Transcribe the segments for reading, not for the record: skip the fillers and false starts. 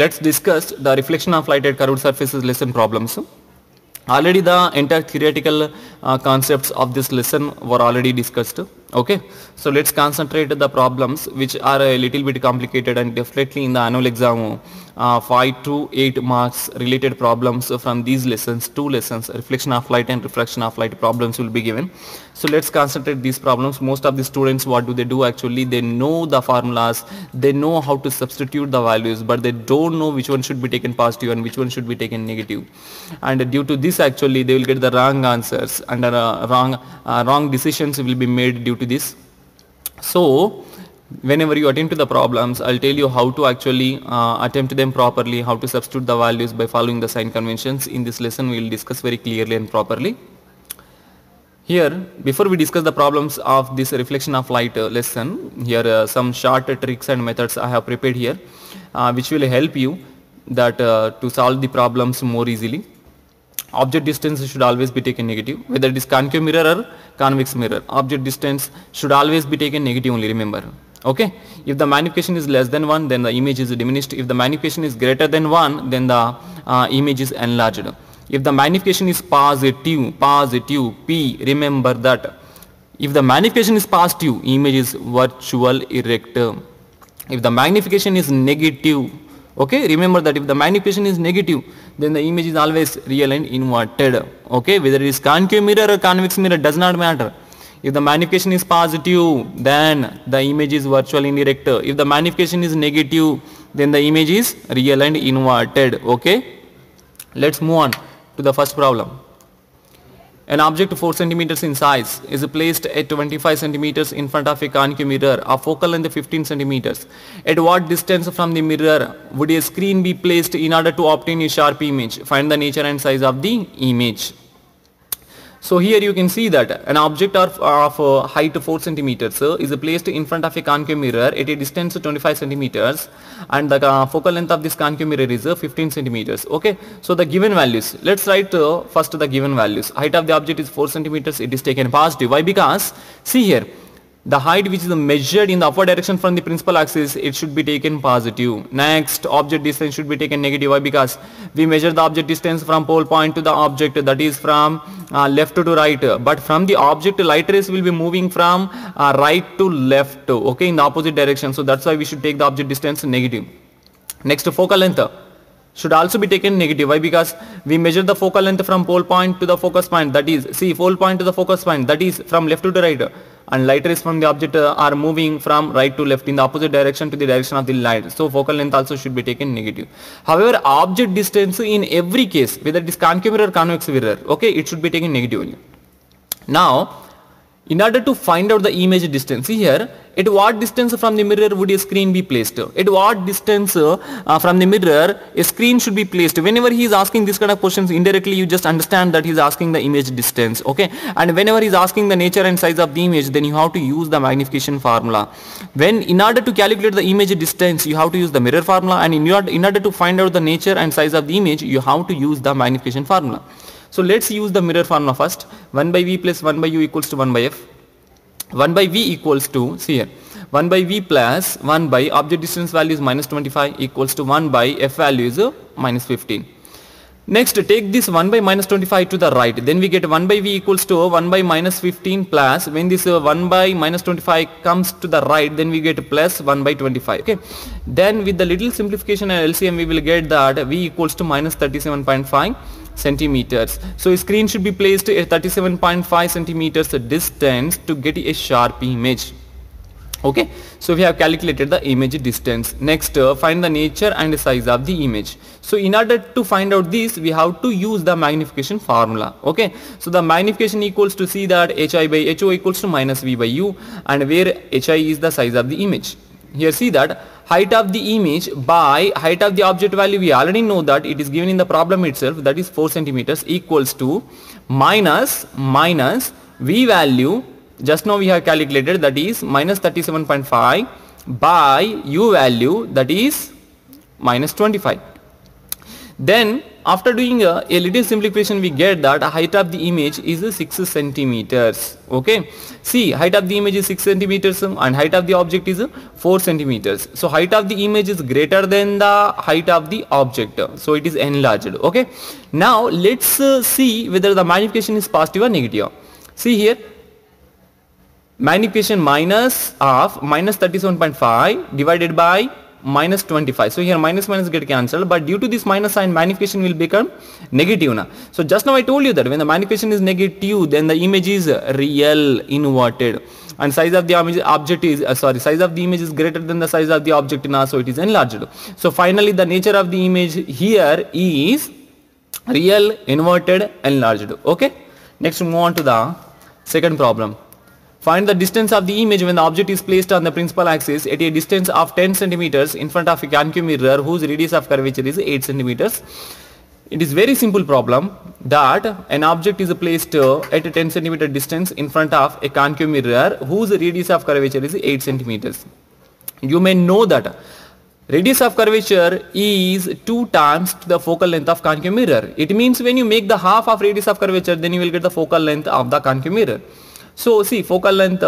let's discuss the reflection of light at curved surfaces lesson problems. Already the entire theoretical concepts of this lesson were already discussed. Okay, so let's concentrate the problems which are a little bit complicated, and definitely in the annual exam 5 to 8 marks related problems from these lessons, 2 lessons, reflection of light and refraction of light problems will be given. So let's concentrate these problems. Most of the students, what do they do? Actually, they know the formulas, they know how to substitute the values, but they don't know which one should be taken positive and which one should be taken negative. And due to this, actually they will get the wrong answers, and wrong decisions will be made due to this. So whenever you attempt to the problems, I'll tell you how to actually attempt them properly, how to substitute the values by following the sign conventions. In this lesson we will discuss very clearly and properly. Here, before we discuss the problems of this reflection of light lesson, here some short tricks and methods I have prepared here, which will help you that to solve the problems more easily. Object distance should always be taken negative, whether it is concave mirror or convex mirror. Object distance should always be taken negative only, remember. Okay, if the magnification is less than 1, then the image is diminished. If the magnification is greater than 1, then the image is enlarged. If the magnification is positive, P, remember that. If the magnification is positive, image is virtual erect. If the magnification is negative, okay, remember that if the magnification is negative, then the image is always real and inverted. Okay, whether it is concave mirror or convex mirror does not matter. If the magnification is positive, then the image is virtual and erect. If the magnification is negative, then the image is real and inverted. Okay, let's move on to the first problem. An object 4 centimeters in size is placed at 25 centimeters in front of a concave mirror of focal length 15 centimeters. At what distance from the mirror would a screen be placed in order to obtain a sharp image? Find the nature and size of the image. So here you can see that an object of height 4 centimeters is placed in front of a concave mirror at a distance 25 centimeters, and the focal length of this concave mirror is 15 centimeters. Okay, so the given values, let's write first the given values. Height of the object is 4 centimeters, it is taken positive. Why? Because see here, the height which is measured in the upward direction from the principal axis, it should be taken positive. Next, object distance should be taken negative. Why? Because we measure the object distance from pole point to the object, that is from left to right, but from the object light rays will be moving from right to left, okay, in the opposite direction. So that's why we should take the object distance negative. Next, focal length should also be taken negative. Why? Because we measure the focal length from pole point to the focus point, that is, see, pole point to the focus point, that is from left to right, and light rays from the object are moving from right to left in the opposite direction to the direction of the light. So focal length also should be taken negative. However, object distance in every case, whether it is concave mirror or convex mirror, okay, it should be taken negatively. Now, in order to find out the image distance, see here, at what distance from the mirror would a screen be placed? At what distance from the mirror a screen should be placed? Whenever he is asking this kind of questions, indirectly you just understand that he is asking the image distance. Okay, and whenever he is asking the nature and size of the image, then you have to use the magnification formula. When in order to calculate the image distance, you have to use the mirror formula, and in order to find out the nature and size of the image, you have to use the magnification formula. So let's use the mirror formula first. 1 by v plus 1 by u equals to 1 by f. 1 by v equals to, see here, 1 by v plus 1 by object distance value is minus 25 equals to 1 by f value is minus 15. Next, take this 1 by minus 25 to the right, then we get 1 by v equals to 1 by minus 15 plus, when this 1 by minus 25 comes to the right, then we get plus 1 by 25. Okay, then with the little simplification and LCM we will get that v equals to minus 37.5 centimeters. So a screen should be placed at 37.5 centimeters distance to get a sharp image. Okay, so we have calculated the image distance. Next, find the nature and size of the image. So in order to find out this, we have to use the magnification formula. Okay, so the magnification equals to, see that hi by ho equals to minus v by u, and where hi is the size of the image. Here see that height of the image by height of the object value, we already know that it is given in the problem itself, that is 4 centimeters equals to minus v value, just now we have calculated, that is minus 37.5 by u value, that is minus 25. Then after doing a little simplification, we get that height of the image is 6 centimeters. Okay, see, height of the image is 6 centimeters and height of the object is 4 centimeters. So height of the image is greater than the height of the object, so it is enlarged. Okay, now let's see whether the magnification is positive or negative. See here, magnification minus of minus 37.5 divided by minus 25. So here minus minus get cancelled, but due to this minus sign, magnification will become negative now. So just now I told you that when the magnification is negative, then the image is real inverted, and size of the object is size of the image is greater than the size of the object now, so it is enlarged. So finally the nature of the image here is real inverted enlarged. Okay, next move on to the second problem. Find the distance of the image when the object is placed on the principal axis at a distance of 10 centimeters in front of a concave mirror whose radius of curvature is 8 centimeters. It is very simple problem that an object is placed at a 10 centimeter distance in front of a concave mirror whose radius of curvature is 8 centimeters. You may know that radius of curvature is 2 times the focal length of concave mirror. It means when you make the half of radius of curvature, then you will get the focal length of the concave mirror. So see, focal length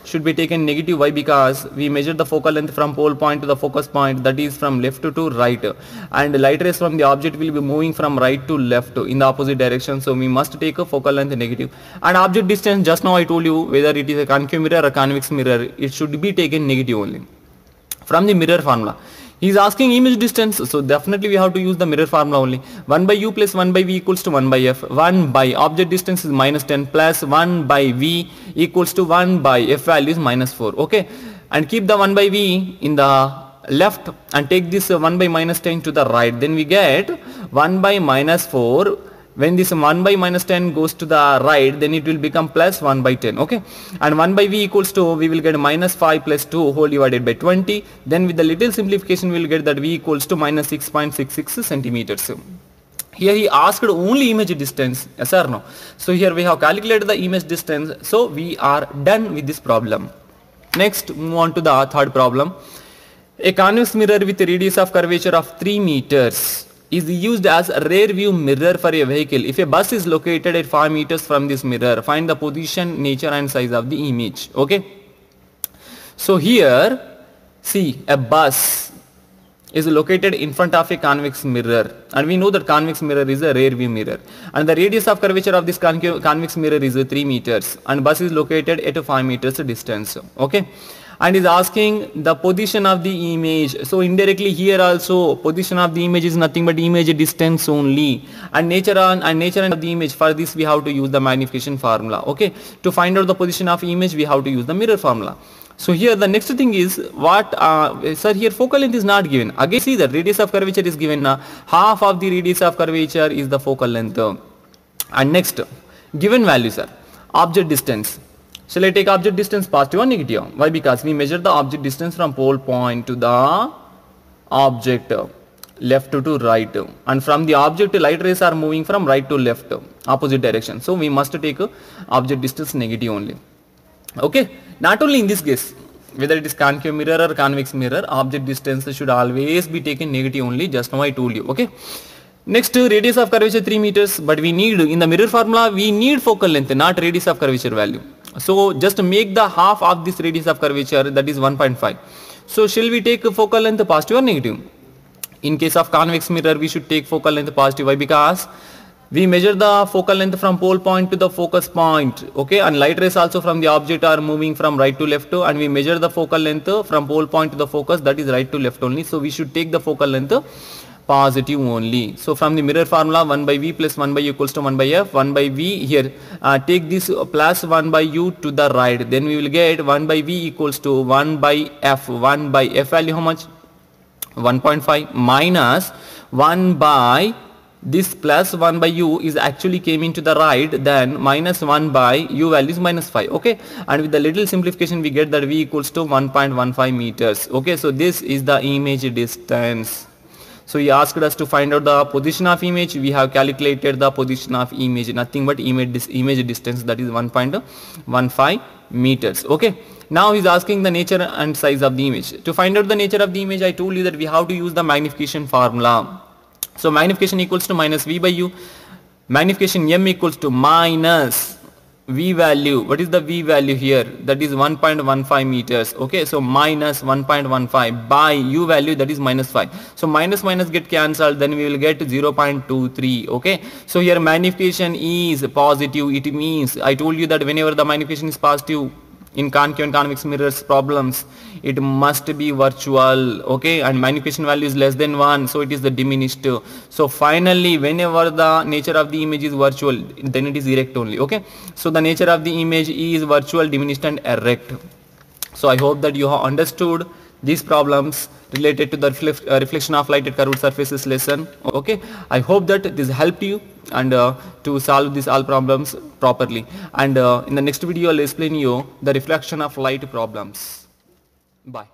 should be taken negative. Why? Because we measure the focal length from pole point to the focus point, that is from left to right, and light rays from the object will be moving from right to left in the opposite direction. So we must take a focal length negative. And object distance, just now I told you, whether it is a concave mirror or convex mirror, it should be taken negative only. From the mirror formula, he is asking image distance, so definitely we have to use the mirror formula only. 1 by u plus 1 by v equals to 1 by f. 1 by object distance is minus 10 plus 1 by v equals to 1 by f value is minus 4. Okay, and keep the 1 by v in the left and take this 1 by minus 10 to the right. Then we get 1 by minus 4. When this 1 by minus 10 goes to the right, then it will become plus 1 by 10. Okay, and 1 by v equals to, we will get minus 5 plus 2 whole divided by 20. Then with the little simplification, we will get that v equals to minus 6.66 centimeters. Here he asked only image distance, yes or no? So here we have calculated the image distance, so we are done with this problem. Next, move on to the third problem. A convex mirror with a radius of curvature of 3 meters is used as a rear view mirror for a vehicle. If a bus is located at 5 meters from this mirror, find the position, nature and size of the image. Okay, so here see, a bus is located in front of a convex mirror, and we know that convex mirror is a rear view mirror, and the radius of curvature of this convex mirror is 3 meters, and bus is located at a 5 meters distance. Okay, and is asking the position of the image. So indirectly here also position of the image is nothing but image distance only, and nature of the image. For this we have to use the magnification formula. Okay, to find out the position of image we have to use the mirror formula. So here the next thing is what sir, here focal length is not given. Again see, the radius of curvature is given. Half of the radius of curvature is the focal length. And next given values are object distance. Shall I take object distance positive or negative? Why? Because we measure the object distance from pole point to the object left to right, and from the object light rays are moving from right to left opposite direction. So we must take object distance negative only. Okay, not only in this case, whether it is concave mirror or convex mirror, object distance should always be taken negative only. Just now I told you. Okay. Next, radius of curvature 3 meters, but we need in the mirror formula we need focal length, not radius of curvature value. So just make the half of this radius of curvature, that is 1.5. So shall we take focal length positive or negative? In case of convex mirror we should take focal length positive. Why? Because we measure the focal length from pole point to the focus point. Okay, and light rays also from the object are moving from right to left, and we measure the focal length from pole point to the focus, that is right to left only. So we should take the focal length positive only. So from the mirror formula, 1 by v plus 1 by u equals to 1 by f. 1 by v here, take this plus 1 by u to the right, then we will get 1 by v equals to 1 by f. 1 by f value how much? 1.5 minus 1 by this plus 1 by u is actually came into the right, then minus 1 by u value is minus 5. Okay, and with the little simplification we get that v equals to 1.15 meters. Okay, so this is the image distance. So he asked us to find out the position of image. We have calculated the position of image, nothing but image distance, that is 1.15 meters. Okay, now he is asking the nature and size of the image. To find out the nature of the image, I told you that we have to use the magnification formula. So magnification equals to minus V by U. Magnification M equals to minus V value. What is the V value here? That is 1.15 meters. Okay, so minus 1.15 by U value, that is minus 5. So minus minus get cancelled, then we will get 0.23. Okay, so here magnification is positive. It means, I told you that whenever the magnification is positive in concave and convex mirrors problems, it must be virtual. Okay, and magnification value is less than 1, so it is the diminished. So finally, whenever the nature of the image is virtual, then it is erect only. Okay, so the nature of the image is virtual, diminished and erect. So I hope that you have understood these problems related to the reflection of light at curved surfaces lesson. Okay, I hope that this helped you and to solve these all problems properly, and in the next video I'll explain you the reflection of light problems. Bye.